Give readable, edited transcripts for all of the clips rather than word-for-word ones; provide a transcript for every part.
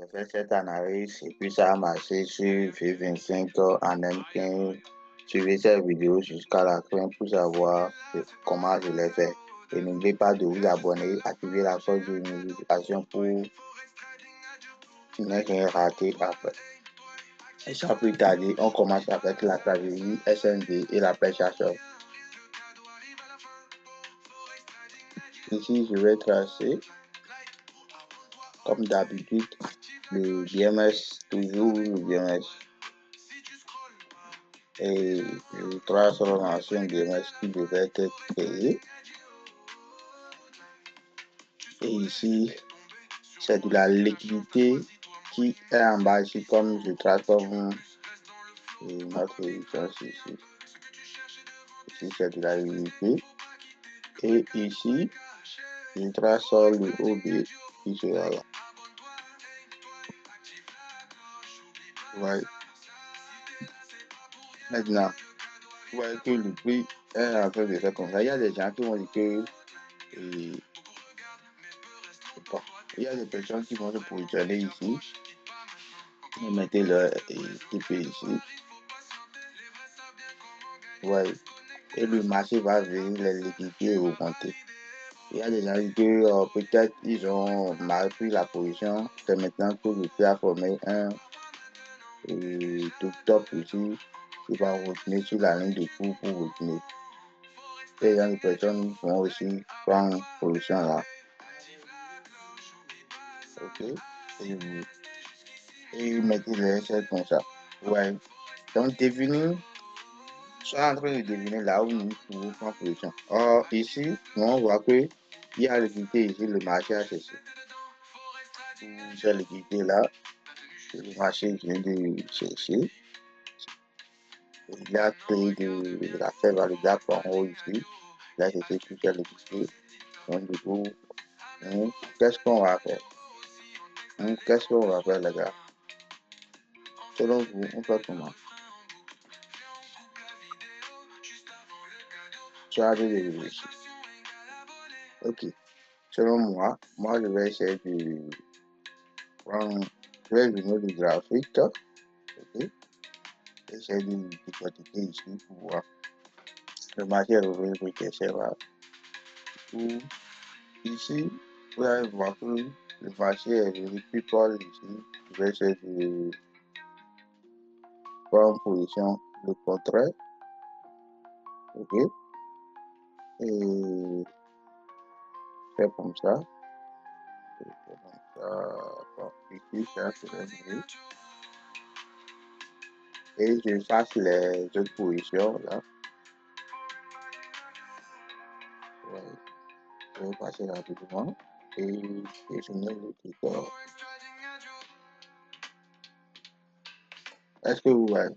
fait cette analyse et puis ça a marché sur V25 en M15. Suivez cette vidéo jusqu'à la fin pour savoir comment je l'ai fait. Et n'oubliez pas de vous abonner, activer la cloche de notification pour ne rien rater après. Et sans plus tarder, on commence avec la stratégie SND et la pêche à choc. Ici, je vais tracer, comme d'habitude, le BMS, toujours le BMS. Et je trace l'ancien BMS qui devait être créé. Et ici, c'est de la liquidité qui est en bas ici, comme je trace comme notre édition ici. Ici, c'est de la liquidité. Et ici, je trace le OB qui sera là. Ouais. Maintenant, vous voyez que le prix est en train de faire comme ça. Il y a des gens qui vont dire que il y a des personnes qui vont se positionner ici. Vous mettez leur TP ici. Ouais. Et le marché va venir, les liquidités augmenter. Il y a des gens qui peut-être ils ont mal pris la position. C'est maintenant que le prix a formé un top ici. Il va retenir sur la ligne de cours pour retenir. Et il y a des personnes qui vont aussi prendre position là. Ok. Et mettez les essais comme ça. Ouais. Donc définir. Soit en train de deviner là où nous pouvons prendre position. Or, ici, on voit qu'il y a liquidité ici, le marché a cessé. J'ai liquidité là, le marché vient de cesser. Il a créé de la faible à le gap en haut ici. Il a cessé toute la liquidité. Donc, du coup, qu'est-ce qu'on va faire? Qu'est-ce qu'on va faire, les gars? Selon vous, on fait comment? Tu as des ici. Ok. Selon moi, je vais essayer de prendre, je vais venir du graphique. Ok. J'essaie de décortiquer ici pour voir. Le marché est revenu pour que c'est là. Ici, vous allez voir que le marché est revenu plus fort ici. Je vais essayer de prendre en position le contraire. Ok. Et faire comme ça. Bon, ici, ça c'est revenu. Et je chasse les autres positions là. Ouais. Je vais passer rapidement. Et je mets le titre. Est-ce que vous voyez?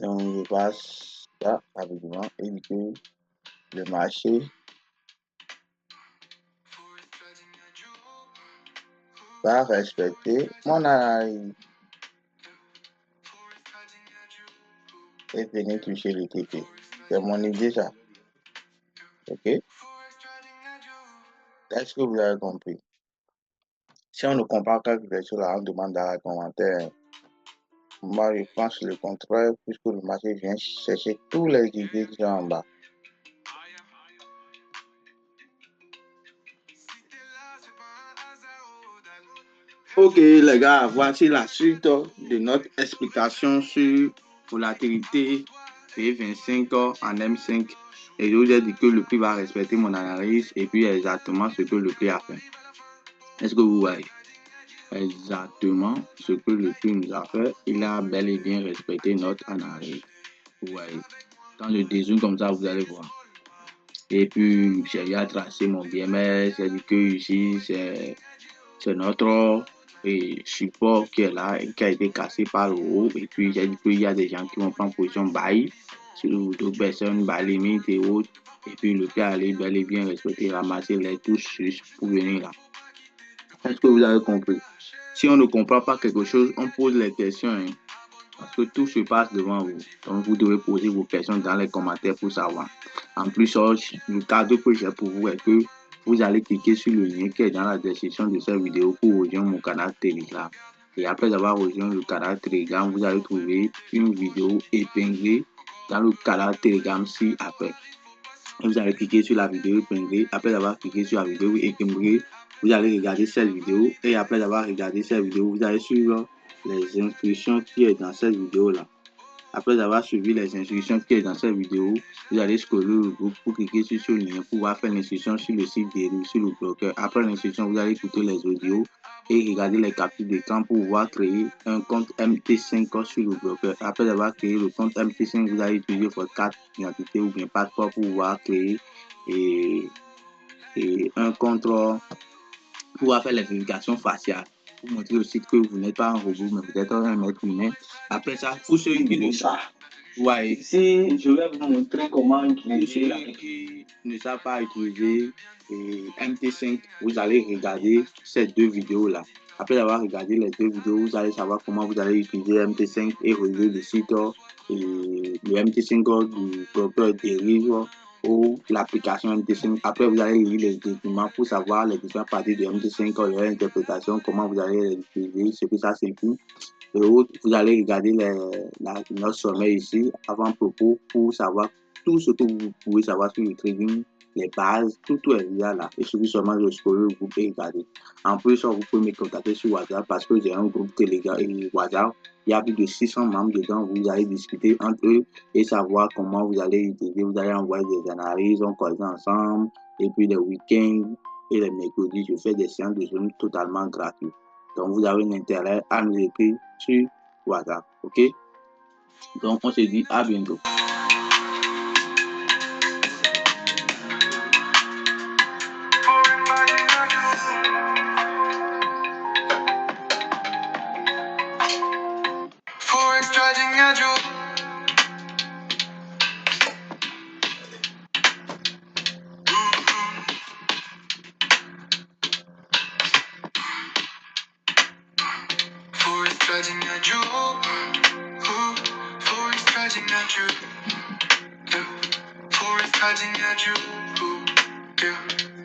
Donc, je passe ça rapidement et que le marché va respecter mon analyse et venir toucher le TP. C'est mon idée ça. Ok? Est-ce que vous avez compris? Si on ne comprend pas quelque chose là, on demande dans les commentaires. Moi, je pense le contraire, puisque le marché vient chercher tous les idées qui sont en bas. Ok les gars, voici la suite de notre explication sur volatilité V25 en M5. Et je vous ai dit que le prix va respecter mon analyse et puis exactement ce que le prix a fait. Est-ce que vous voyez? Exactement ce que le prix nous a fait. Il a bel et bien respecté notre analyse. Vous voyez? Quand je dézoome comme ça, vous allez voir. Et puis, j'ai tracé mon BMS. J'ai dit que ici, c'est notre support qui est là et qui a été cassé par le haut. Et puis, j'ai dit qu'il y a des gens qui vont prendre position buy sur d'autres personnes, buy limite et autres. Et puis, le prix allait bel et bien respecter, ramasser les touches pour venir là. Est-ce que vous avez compris? Si on ne comprend pas quelque chose, on pose les questions. Hein, parce que tout se passe devant vous. Donc, vous devez poser vos questions dans les commentaires pour savoir. En plus, le cadeau que j'ai pour vous est que vous allez cliquer sur le lien qui est dans la description de cette vidéo pour rejoindre mon canal Telegram. Et après avoir rejoint le canal Telegram, vous allez trouver une vidéo épinglée dans le canal Telegram ci-après. Vous allez cliquer sur la vidéo épinglée. Après avoir cliqué sur la vidéo épinglée, vous allez regarder cette vidéo. Et après avoir regardé cette vidéo, vous allez suivre les instructions qui est dans cette vidéo-là. Après avoir suivi les instructions qui est dans cette vidéo, vous allez scroller le groupe pour cliquer sur ce lien pour pouvoir faire l'instruction sur le site Dérive, sur le bloqueur. Après l'instruction, vous allez écouter les audios et regarder les captures d'écran pour pouvoir créer un compte MT5 sur le bloqueur. Après avoir créé le compte MT5, vous allez utiliser votre carte d'identité ou bien passeport pour pouvoir créer un compte pour pouvoir faire les vérifications faciales. Pour montrer aussi que vous n'êtes pas un robot, mais vous êtes un être humain. Après ça, pour ceux qui ne savent, ouais. Ici, je vais vous montrer comment utiliser ceux qui ne savent pas utiliser MT5, vous allez regarder ces deux vidéos-là. Après avoir regardé les deux vidéos, vous allez savoir comment vous allez utiliser MT5 et relever le site et le MT5 du bloqueur Dérive ou l'application MT5. Après, vous allez lire les documents pour savoir les différentes parties de MT5, leur interprétation, comment vous allez les utiliser, ce que ça signifie. Et autres, vous allez regarder notre sommet ici, avant-propos, pour savoir tout ce que vous pouvez savoir sur le trading, les bases, tout est là. Il suffit seulement de scroller le groupe et regarder. En plus, vous pouvez me contacter sur WhatsApp parce que j'ai un groupe Telegram et WhatsApp. Il y a plus de 600 membres dedans. Vous allez discuter entre eux et savoir comment vous allez utiliser. Vous allez envoyer des analyses, on cause ensemble. Et puis les week-ends et les mercredis, je fais des séances de jeunes totalement gratuites. Donc, vous avez un intérêt à nous écrire sur WhatsApp. OK? Donc, on se dit à bientôt. Forex trading à jour. Forex trading à jour. Forex trading à jour. Forex trading à jour.